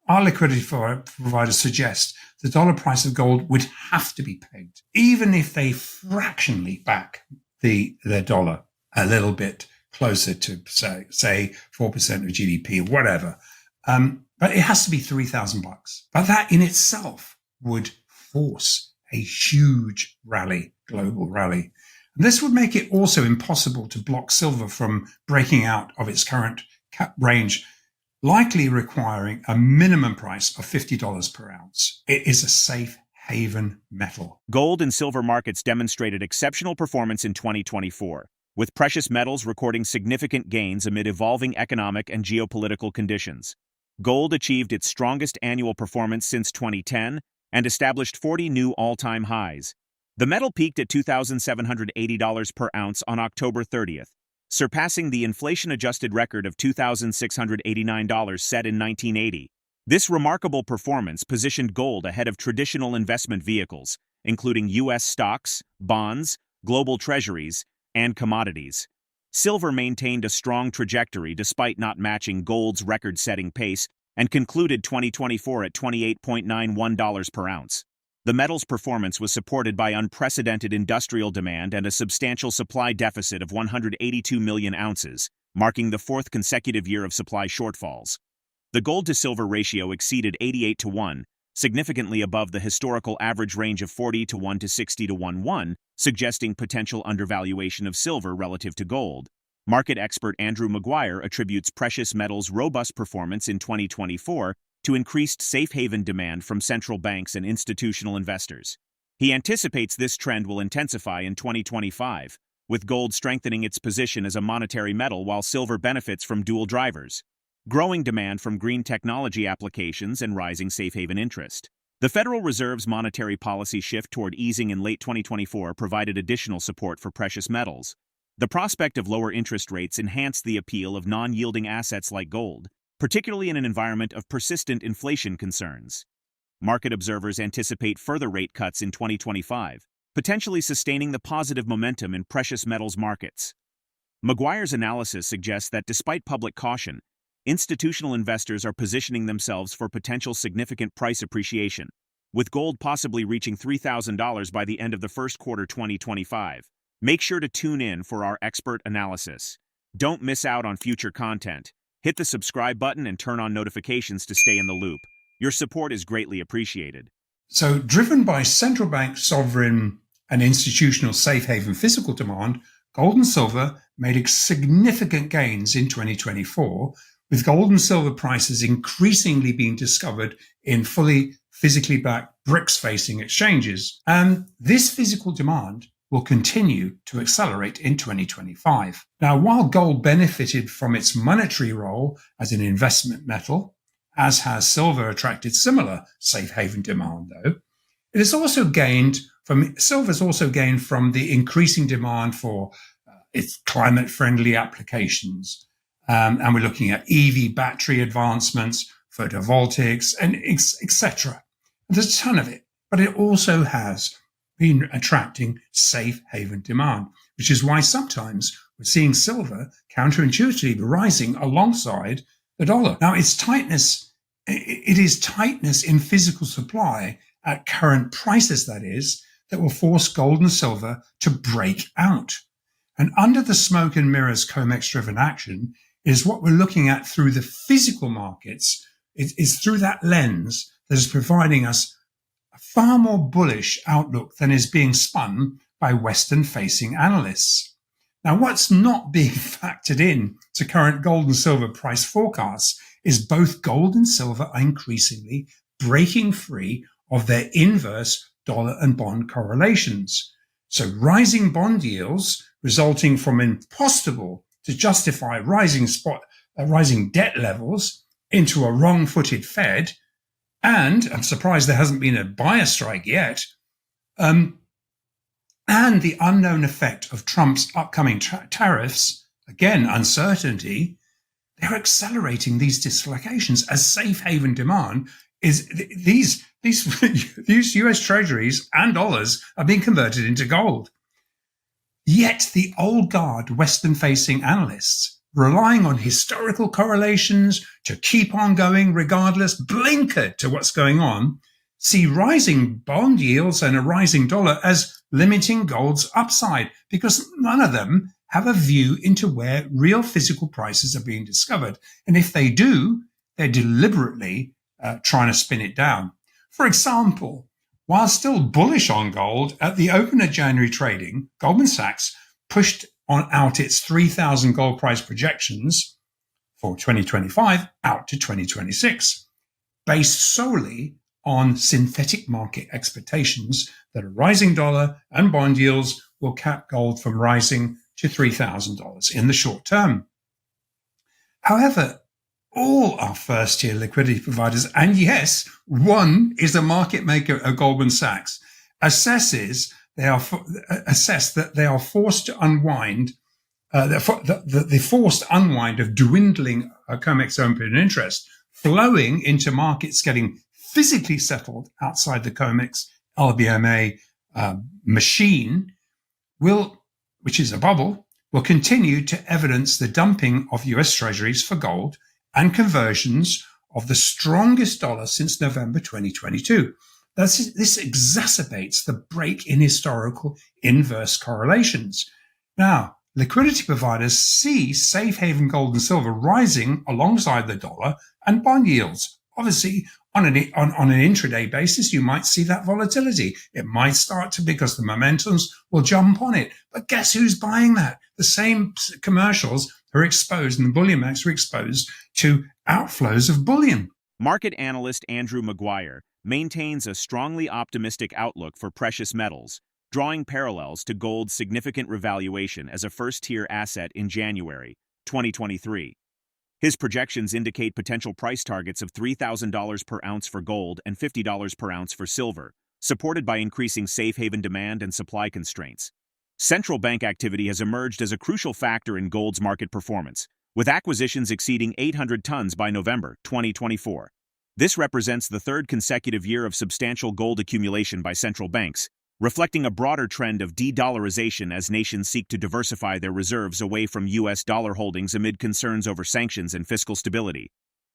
our liquidity providers suggest the dollar price of gold would have to be pegged, even if they fractionally back their dollar a little bit closer to, say 4% of GDP or whatever. But it has to be $3,000. But that in itself would force a huge rally, global rally. And this would make it also impossible to block silver from breaking out of its current cap range, likely requiring a minimum price of $50 per ounce. It is a safe haven metal. Gold and silver markets demonstrated exceptional performance in 2024, with precious metals recording significant gains amid evolving economic and geopolitical conditions. Gold achieved its strongest annual performance since 2010 and established 40 new all-time highs. The metal peaked at $2,780 per ounce on October 30th, surpassing the inflation-adjusted record of $2,689 set in 1980. This remarkable performance positioned gold ahead of traditional investment vehicles, including U.S. stocks, bonds, global treasuries, and commodities. Silver maintained a strong trajectory despite not matching gold's record-setting pace and concluded 2024 at $28.91 per ounce. The metal's performance was supported by unprecedented industrial demand and a substantial supply deficit of 182 million ounces, marking the fourth consecutive year of supply shortfalls. The gold-to-silver ratio exceeded 88-1, significantly above the historical average range of 40-1 to 60-1, suggesting potential undervaluation of silver relative to gold. Market expert AndrewMaguire attributes precious metals' robust performance in 2024 to increased safe haven demand from central banks and institutional investors. He anticipates this trend will intensify in 2025, with gold strengthening its position as a monetary metal while silver benefits from dual drivers: growing demand from green technology applications and rising safe haven interest. The Federal Reserve's monetary policy shift toward easing in late 2024 provided additional support for precious metals. The prospect of lower interest rates enhanced the appeal of non-yielding assets like gold, particularly in an environment of persistent inflation concerns. Market observers anticipate further rate cuts in 2025, potentially sustaining the positive momentum in precious metals markets. Maguire's analysis suggests that despite public caution, institutional investors are positioning themselves for potential significant price appreciation, with gold possibly reaching $3,000 by the end of the first quarter 2025. Make sure to tune in for our expert analysis. Don't miss out on future content. Hit the subscribe button and turn on notifications to stay in the loop. Your support is greatly appreciated. So, driven by central bank, sovereign, and institutional safe haven physical demand, gold and silver made significant gains in 2024, with gold and silver prices increasingly being discovered in fully physically backed BRICS-facing exchanges. And this physical demand will continue to accelerate in 2025. Now, while gold benefited from its monetary role as an investment metal, as has silver attracted similar safe haven demand, though, silver's also gained from the increasing demand for its climate-friendly applications. And we're looking at EV battery advancements, photovoltaics, and etc. There's a ton of it, but it also has been attracting safe haven demand, which is why sometimes we're seeing silver counterintuitively rising alongside the dollar. Now, it is tightness in physical supply at current prices, that will force gold and silver to break out. And under the smoke and mirrors COMEX-driven action is what we're looking at through the physical markets. It is through that lens that is providing us a far more bullish outlook than is being spun by Western-facing analysts. Now, what's not being factored in to current gold and silver price forecasts is both gold and silver are increasingly breaking free of their inverse dollar and bond correlations. So rising bond yields resulting from impossible to justify rising debt levels into a wrong-footed Fed, and I'm surprised there hasn't been a buyer strike yet, and the unknown effect of Trump's upcoming tariffs, again, uncertainty, they're accelerating these dislocations as safe haven demand is these US treasuries and dollars are being converted into gold. Yet the old guard Western-facing analysts relying on historical correlations to keep on going regardless, blinkered to what's going on, see rising bond yields and a rising dollar as limiting gold's upside, because none of them have a view into where real physical prices are being discovered. And if they do, they're deliberately trying to spin it down. For example, while still bullish on gold, at the open of January trading, Goldman Sachs pushed out its 3,000 gold price projections for 2025 out to 2026, based solely on synthetic market expectations that a rising dollar and bond yields will cap gold from rising to $3,000 in the short term. However, all our first-tier liquidity providers, and yes, one is a market maker at Goldman Sachs, assess that they are forced to unwind the forced unwind of dwindling COMEX open interest flowing into markets getting physically settled outside the COMEX LBMA machine which is a bubble, will continue to evidence the dumping of US treasuries for gold and conversions of the strongest dollar since November 2022. This exacerbates the break in historical inverse correlations. Now, liquidity providers see safe haven gold and silver rising alongside the dollar and bond yields. Obviously, on an intraday basis, you might see that volatility. It might start to, because the momentums will jump on it. But guess who's buying that? The same commercials are exposed, and the bullion markets are exposed to outflows of bullion. Market analyst AndrewMaguire maintains a strongly optimistic outlook for precious metals, drawing parallels to gold's significant revaluation as a first-tier asset in January 2023. His projections indicate potential price targets of $3,000 per ounce for gold and $50 per ounce for silver, supported by increasing safe haven demand and supply constraints. Central bank activity has emerged as a crucial factor in gold's market performance, with acquisitions exceeding 800 tons by November 2024. This represents the third consecutive year of substantial gold accumulation by central banks, reflecting a broader trend of de-dollarization as nations seek to diversify their reserves away from U.S. dollar holdings amid concerns over sanctions and fiscal stability.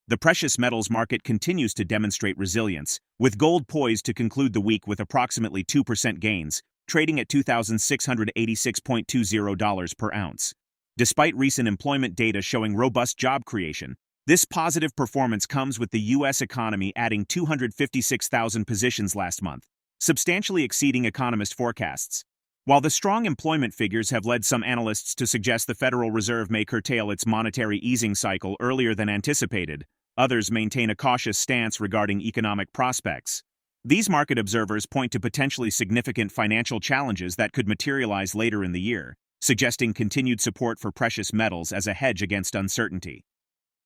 The precious metals market continues to demonstrate resilience, with gold poised to conclude the week with approximately 2% gains, trading at $2,686.20 per ounce. Despite recent employment data showing robust job creation, this positive performance comes with the U.S. economy adding 256,000 positions last month, substantially exceeding economist forecasts. While the strong employment figures have led some analysts to suggest the Federal Reserve may curtail its monetary easing cycle earlier than anticipated, others maintain a cautious stance regarding economic prospects. These market observers point to potentially significant financial challenges that could materialize later in the year, suggesting continued support for precious metals as a hedge against uncertainty.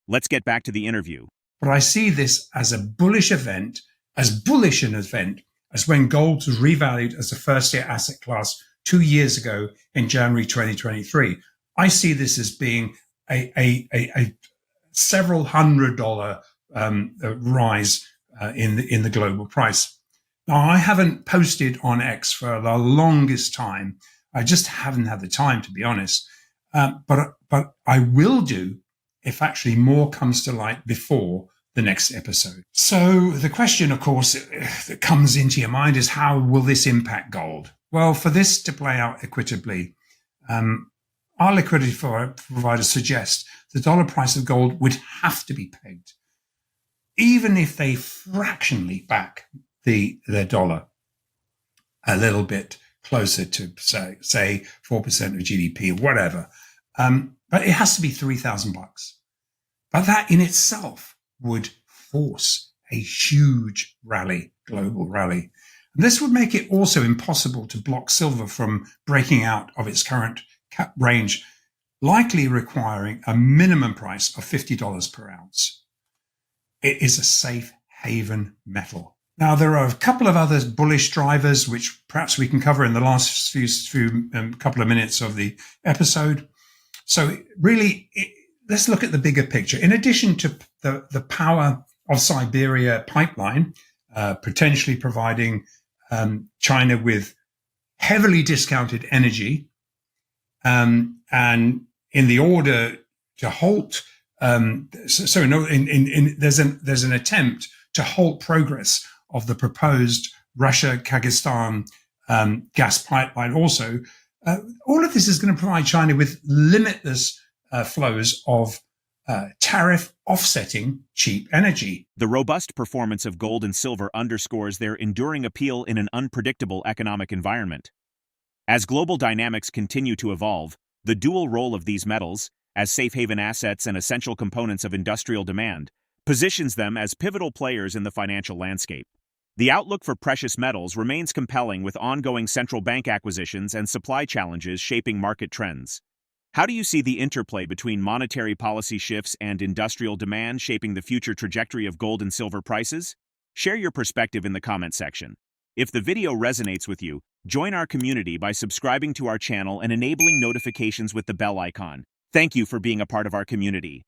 Let's get back to the interview. But I see this as a bullish event, as bullish an event as when gold was revalued as a first-tier asset class 2 years ago in January 2023. I see this as being a several $100 rise in the global price. Now, I haven't posted on X for the longest time. I just haven't had the time, to be honest. But I will do if actually more comes to light before the next episode. So the question, of course, that comes into your mind is, how will this impact gold? Well, for this to play out equitably, our liquidity providers suggest the dollar price of gold would have to be pegged, even if they fractionally back their dollar a little bit closer to, say 4% of GDP or whatever. But it has to be $3,000. But that in itself would force a huge rally, global rally. And this would make it also impossible to block silver from breaking out of its current cap range, likely requiring a minimum price of $50 per ounce. It is a safe haven metal. Now, there are a couple of other bullish drivers, which perhaps we can cover in the last few couple of minutes of the episode. So really, let's look at the bigger picture. In addition to the power of Siberia pipeline, potentially providing China with heavily discounted energy, and in the order to halt. There's an attempt to halt progress of the proposed Russia-Kazakhstan gas pipeline. Also, all of this is going to provide China with limitless flows of tariff offsetting cheap energy. The robust performance of gold and silver underscores their enduring appeal in an unpredictable economic environment. As global dynamics continue to evolve, the dual role of these metals, as safe haven assets and essential components of industrial demand, positions them as pivotal players in the financial landscape. The outlook for precious metals remains compelling, with ongoing central bank acquisitions and supply challenges shaping market trends. How do you see the interplay between monetary policy shifts and industrial demand shaping the future trajectory of gold and silver prices? Share your perspective in the comment section. If the video resonates with you, join our community by subscribing to our channel and enabling notifications with the bell icon. Thank you for being a part of our community.